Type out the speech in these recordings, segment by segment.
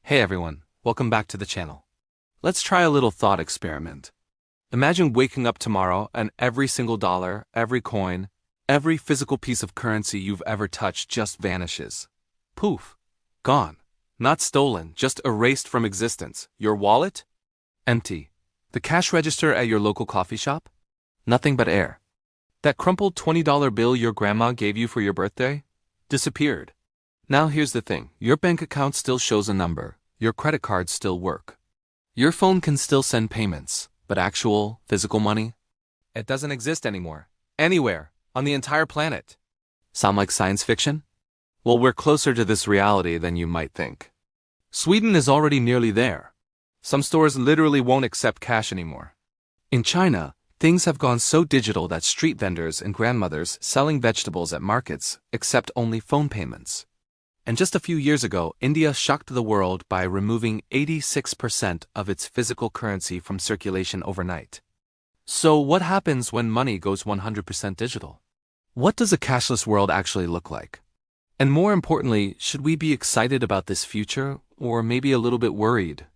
Hey everyone, welcome back to the channel. Let's try a little thought experiment. Imagine waking up tomorrow and every single dollar, every coin, every physical piece of currency you've ever touched just vanishes. Poof. Gone. Not stolen, just erased from existence. Your wallet? Empty. The cash register at your local coffee shop? Nothing but air. That crumpled $20 bill your grandma gave you for your birthday? Disappeared. Now here's the thing, your bank account still shows a number, your credit cards still work. Your phone can still send payments, but actual, physical money? It doesn't exist anymore. Anywhere, on the entire planet. Sound like science fiction? Well, we're closer to this reality than you might think. Sweden is already nearly there. Some stores literally won't accept cash anymore. In China, things have gone so digital that street vendors and grandmothers selling vegetables at markets accept only phone payments. And just a few years ago, India shocked the world by removing 86% of its physical currency from circulation overnight. So what happens when money goes 100% digital? What does a cashless world actually look like? And more importantly, should we be excited about this future, or maybe a little bit worried?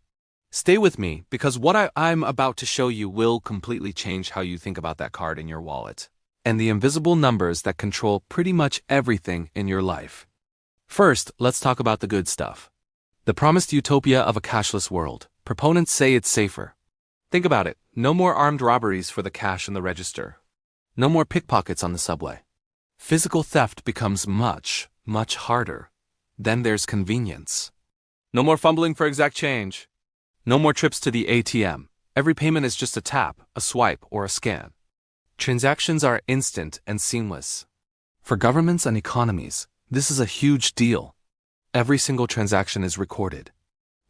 Stay with me, because what I'm about to show you will completely change how you think about that card in your wallet, and the invisible numbers that control pretty much everything in your life. First, let's talk about the good stuff. The promised utopia of a cashless world. Proponents say it's safer. Think about it. No more armed robberies for the cash in the register. No more pickpockets on the subway. Physical theft becomes much, much harder. Then there's convenience. No more fumbling for exact change. No more trips to the ATM. Every payment is just a tap, a swipe, or a scan. Transactions are instant and seamless. For governments and economies, this is a huge deal. Every single transaction is recorded.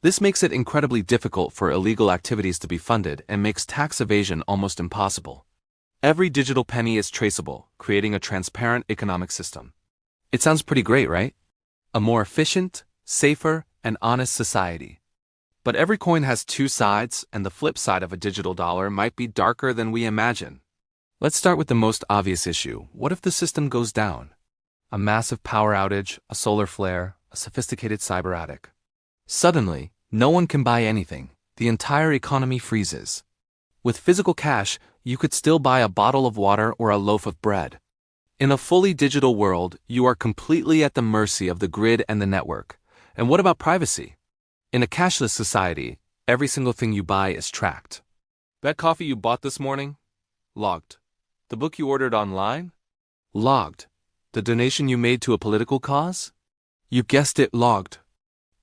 This makes it incredibly difficult for illegal activities to be funded and makes tax evasion almost impossible. Every digital penny is traceable, creating a transparent economic system. It sounds pretty great, right? A more efficient, safer, and honest society. But every coin has two sides, and the flip side of a digital dollar might be darker than we imagine. Let's start with the most obvious issue. What if the system goes down? A massive power outage, a solar flare, a sophisticated cyber attack. Suddenly, no one can buy anything. The entire economy freezes. With physical cash, you could still buy a bottle of water or a loaf of bread. In a fully digital world, you are completely at the mercy of the grid and the network. And what about privacy? In a cashless society, every single thing you buy is tracked. That coffee you bought this morning? Logged. The book you ordered online? Logged. The donation you made to a political cause? You guessed it, logged.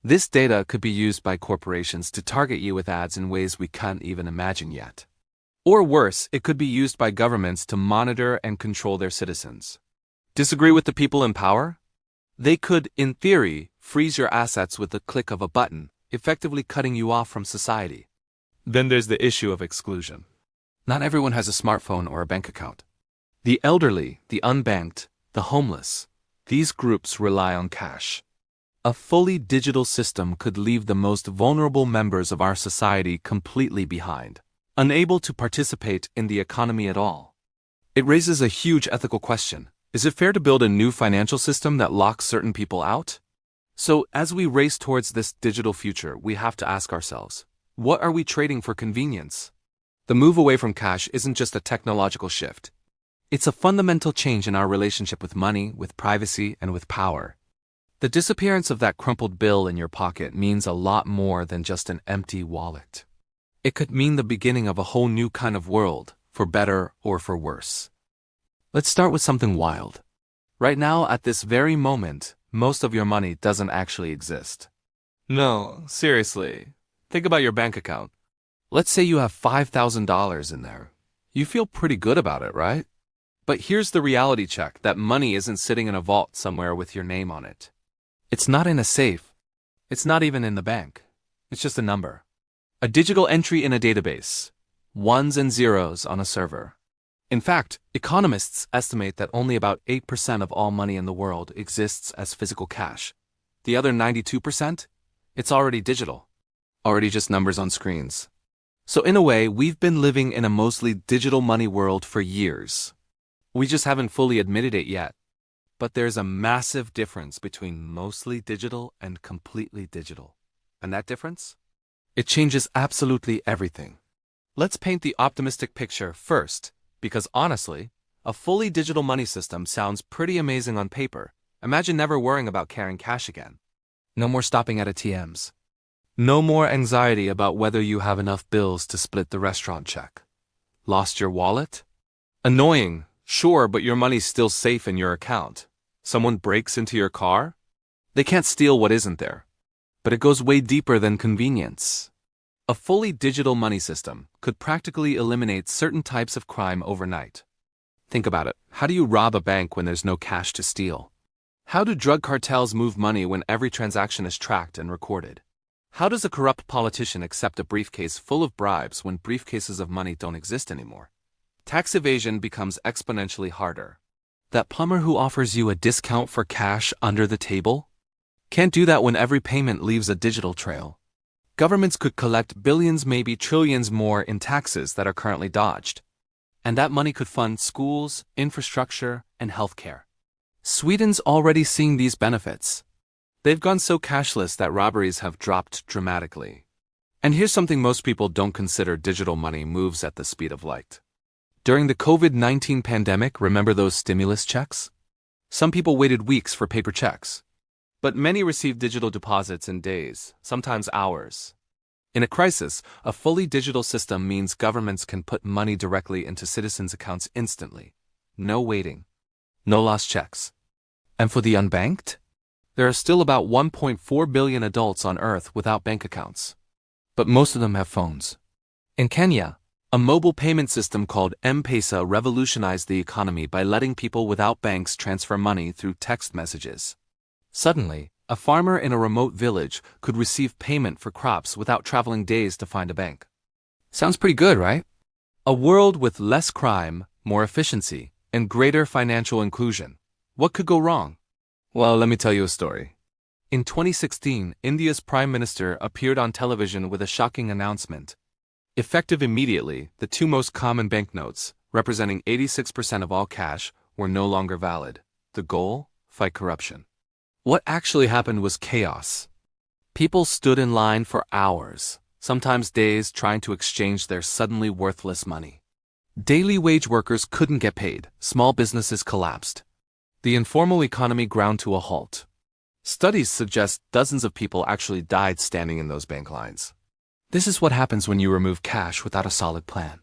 This data could be used by corporations to target you with ads in ways we can't even imagine yet. Or worse, it could be used by governments to monitor and control their citizens. Disagree with the people in power? They could, in theory, freeze your assets with the click of a button, effectively cutting you off from society. Then there's the issue of exclusion. Not everyone has a smartphone or a bank account. The elderly, the unbanked, the homeless, these groups rely on cash. A fully digital system could leave the most vulnerable members of our society completely behind, unable to participate in the economy at all. It raises a huge ethical question. Is it fair to build a new financial system that locks certain people out? So, as we race towards this digital future, we have to ask ourselves, what are we trading for convenience? The move away from cash isn't just a technological shift. It's a fundamental change in our relationship with money, with privacy, and with power. The disappearance of that crumpled bill in your pocket means a lot more than just an empty wallet. It could mean the beginning of a whole new kind of world, for better or for worse. Let's start with something wild. Right now, at this very moment, most of your money doesn't actually exist. No, seriously. Think about your bank account. Let's say you have $5,000 in there. You feel pretty good about it, right? But here's the reality check, that money isn't sitting in a vault somewhere with your name on it. It's not in a safe. It's not even in the bank. It's just a number. A digital entry in a database. Ones and zeros on a server. In fact, economists estimate that only about 8% of all money in the world exists as physical cash. The other 92%? It's already digital. Already just numbers on screens. So in a way, we've been living in a mostly digital money world for years. We just haven't fully admitted it yet. But there's a massive difference between mostly digital and completely digital. And that difference? It changes absolutely everything. Let's paint the optimistic picture first, because honestly, a fully digital money system sounds pretty amazing on paper. Imagine never worrying about carrying cash again. No more stopping at ATMs. No more anxiety about whether you have enough bills to split the restaurant check. Lost your wallet? Annoying, sure, but your money's still safe in your account. Someone breaks into your car? They can't steal what isn't there. But it goes way deeper than convenience. A fully digital money system could practically eliminate certain types of crime overnight. Think about it. How do you rob a bank when there's no cash to steal? How do drug cartels move money when every transaction is tracked and recorded? How does a corrupt politician accept a briefcase full of bribes when briefcases of money don't exist anymore? Tax evasion becomes exponentially harder. That plumber who offers you a discount for cash under the table? Can't do that when every payment leaves a digital trail. Governments could collect billions, maybe trillions more in taxes that are currently dodged. And that money could fund schools, infrastructure, and healthcare. Sweden's already seeing these benefits. They've gone so cashless that robberies have dropped dramatically. And here's something most people don't consider: digital money moves at the speed of light. During the COVID-19 pandemic, remember those stimulus checks? Some people waited weeks for paper checks. But many received digital deposits in days, sometimes hours. In a crisis, a fully digital system means governments can put money directly into citizens' accounts instantly. No waiting. No lost checks. And for the unbanked? There are still about 1.4 billion adults on Earth without bank accounts. But most of them have phones. In Kenya, a mobile payment system called M-Pesa revolutionized the economy by letting people without banks transfer money through text messages. Suddenly, a farmer in a remote village could receive payment for crops without traveling days to find a bank. Sounds pretty good, right? A world with less crime, more efficiency, and greater financial inclusion. What could go wrong? Well, let me tell you a story. In 2016, India's Prime Minister appeared on television with a shocking announcement. Effective immediately, the two most common banknotes, representing 86% of all cash, were no longer valid. The goal? Fight corruption. What actually happened was chaos. People stood in line for hours, sometimes days, trying to exchange their suddenly worthless money. Daily wage workers couldn't get paid, small businesses collapsed. The informal economy ground to a halt. Studies suggest dozens of people actually died standing in those bank lines. This is what happens when you remove cash without a solid plan.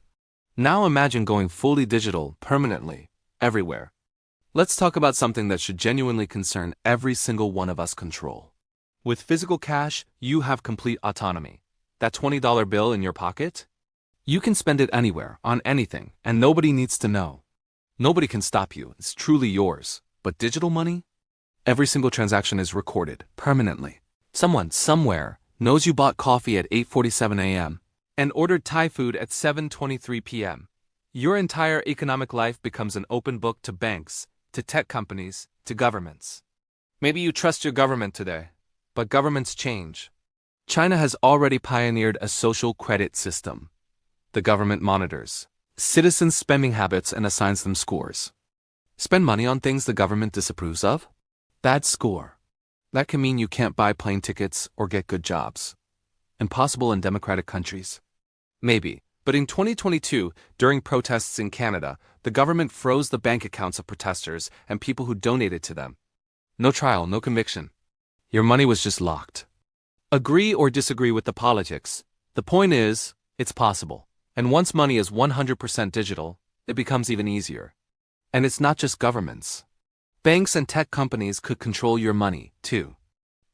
Now imagine going fully digital, permanently, everywhere. Let's talk about something that should genuinely concern every single one of us: control. With physical cash, you have complete autonomy. That $20 bill in your pocket? You can spend it anywhere, on anything, and nobody needs to know. Nobody can stop you. It's truly yours. But digital money? Every single transaction is recorded, permanently. Someone, somewhere, knows you bought coffee at 8:47 a.m. and ordered Thai food at 7:23 p.m. Your entire economic life becomes an open book to banks, to tech companies, to governments. Maybe you trust your government today, but governments change. China has already pioneered a social credit system. The government monitors citizens' spending habits and assigns them scores. Spend money on things the government disapproves of? Bad score. That can mean you can't buy plane tickets or get good jobs. Impossible in democratic countries? Maybe. But in 2022, during protests in Canada, the government froze the bank accounts of protesters and people who donated to them. No trial, no conviction. Your money was just locked. Agree or disagree with the politics, the point is, it's possible. And once money is 100% digital, it becomes even easier. And it's not just governments. Banks and tech companies could control your money, too.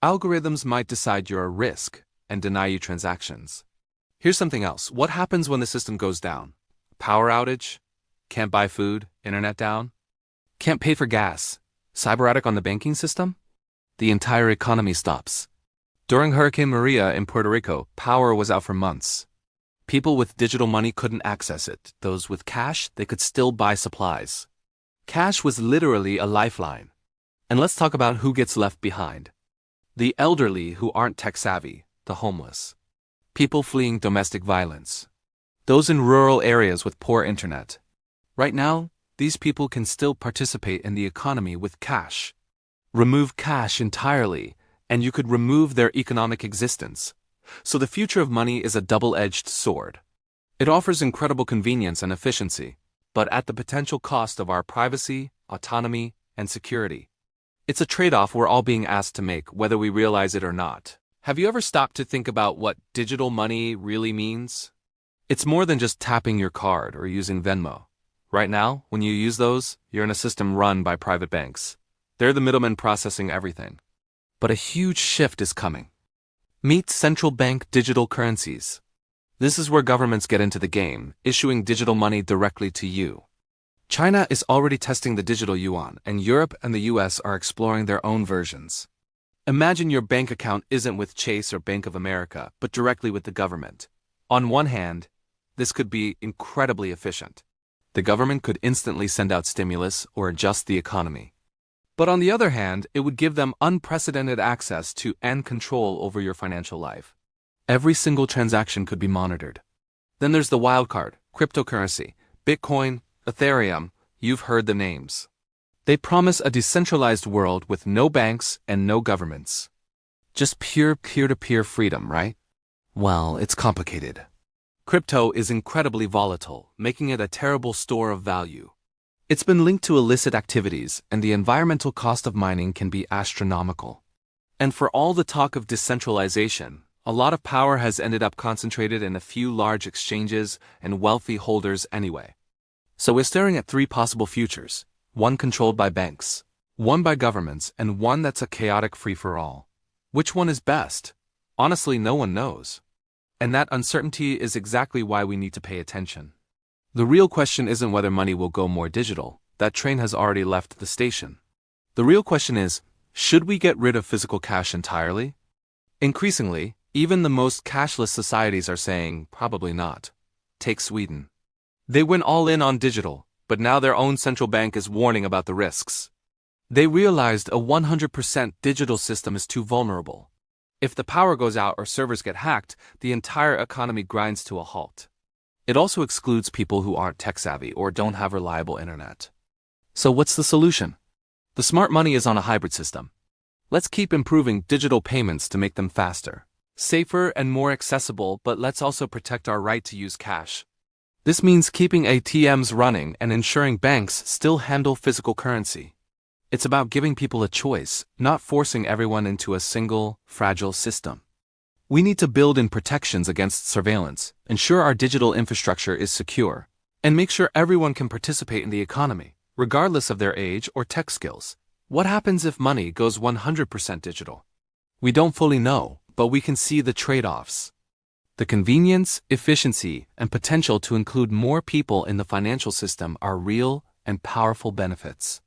Algorithms might decide you're a risk and deny you transactions. Here's something else. What happens when the system goes down? Power outage? Can't buy food? Internet down? Can't pay for gas? Cyber-attack on the banking system? The entire economy stops. During Hurricane Maria in Puerto Rico, power was out for months. People with digital money couldn't access it. Those with cash, they could still buy supplies. Cash was literally a lifeline. And let's talk about who gets left behind. The elderly who aren't tech-savvy, the homeless. People fleeing domestic violence. Those in rural areas with poor internet. Right now, these people can still participate in the economy with cash. Remove cash entirely, and you could remove their economic existence. So the future of money is a double-edged sword. It offers incredible convenience and efficiency, but at the potential cost of our privacy, autonomy, and security. It's a trade-off we're all being asked to make, whether we realize it or not. Have you ever stopped to think about what digital money really means? It's more than just tapping your card or using Venmo. Right now, when you use those, you're in a system run by private banks. They're the middlemen processing everything. But a huge shift is coming. Meet Central Bank Digital Currencies. This is where governments get into the game, issuing digital money directly to you. China is already testing the digital yuan, and Europe and the US are exploring their own versions. Imagine your bank account isn't with Chase or Bank of America, but directly with the government. On one hand, this could be incredibly efficient. The government could instantly send out stimulus or adjust the economy. But on the other hand, it would give them unprecedented access to and control over your financial life. Every single transaction could be monitored. Then there's the wild card, cryptocurrency, Bitcoin, Ethereum. You've heard the names. They promise a decentralized world with no banks and no governments. Just pure peer-to-peer freedom, right? Well, it's complicated. Crypto is incredibly volatile, making it a terrible store of value. It's been linked to illicit activities, and the environmental cost of mining can be astronomical. And for all the talk of decentralization, a lot of power has ended up concentrated in a few large exchanges and wealthy holders anyway. So we're staring at three possible futures, one controlled by banks, one by governments, and one that's a chaotic free-for-all. Which one is best? Honestly, no one knows. And that uncertainty is exactly why we need to pay attention. The real question isn't whether money will go more digital. That train has already left the station. The real question is, should we get rid of physical cash entirely? Increasingly, even the most cashless societies are saying, probably not. Take Sweden. They went all in on digital, but now their own central bank is warning about the risks. They realized a 100% digital system is too vulnerable. If the power goes out or servers get hacked, the entire economy grinds to a halt. It also excludes people who aren't tech-savvy or don't have reliable internet. So what's the solution? The smart money is on a hybrid system. Let's keep improving digital payments to make them faster, safer, and more accessible, but let's also protect our right to use cash. This means keeping ATMs running and ensuring banks still handle physical currency. It's about giving people a choice, not forcing everyone into a single, fragile system. We need to build in protections against surveillance, ensure our digital infrastructure is secure, and make sure everyone can participate in the economy, regardless of their age or tech skills. What happens if money goes 100% digital? We don't fully know, but we can see the trade-offs. The convenience, efficiency, and potential to include more people in the financial system are real and powerful benefits.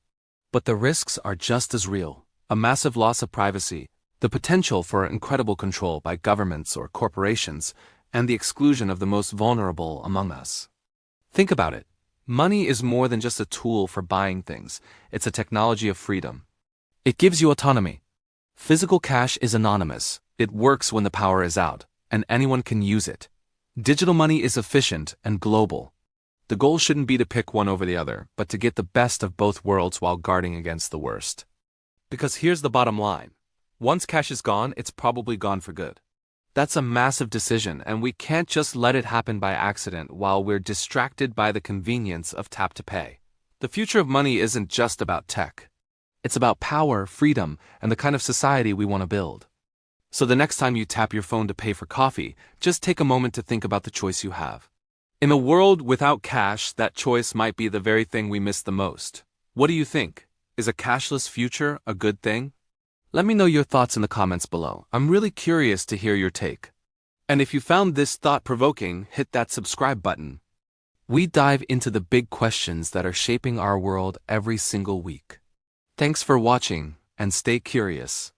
But the risks are just as real: a massive loss of privacy, the potential for incredible control by governments or corporations, and the exclusion of the most vulnerable among us. Think about it. Money is more than just a tool for buying things. It's a technology of freedom. It gives you autonomy. Physical cash is anonymous. It works when the power is out, and anyone can use it. Digital money is efficient and global. The goal shouldn't be to pick one over the other, but to get the best of both worlds while guarding against the worst. Because here's the bottom line. Once cash is gone, it's probably gone for good. That's a massive decision, and we can't just let it happen by accident while we're distracted by the convenience of tap to pay. The future of money isn't just about tech. It's about power, freedom, and the kind of society we want to build. So the next time you tap your phone to pay for coffee, just take a moment to think about the choice you have. In a world without cash, that choice might be the very thing we miss the most. What do you think? Is a cashless future a good thing? Let me know your thoughts in the comments below. I'm really curious to hear your take. And if you found this thought-provoking, hit that subscribe button. We dive into the big questions that are shaping our world every single week. Thanks for watching, and stay curious.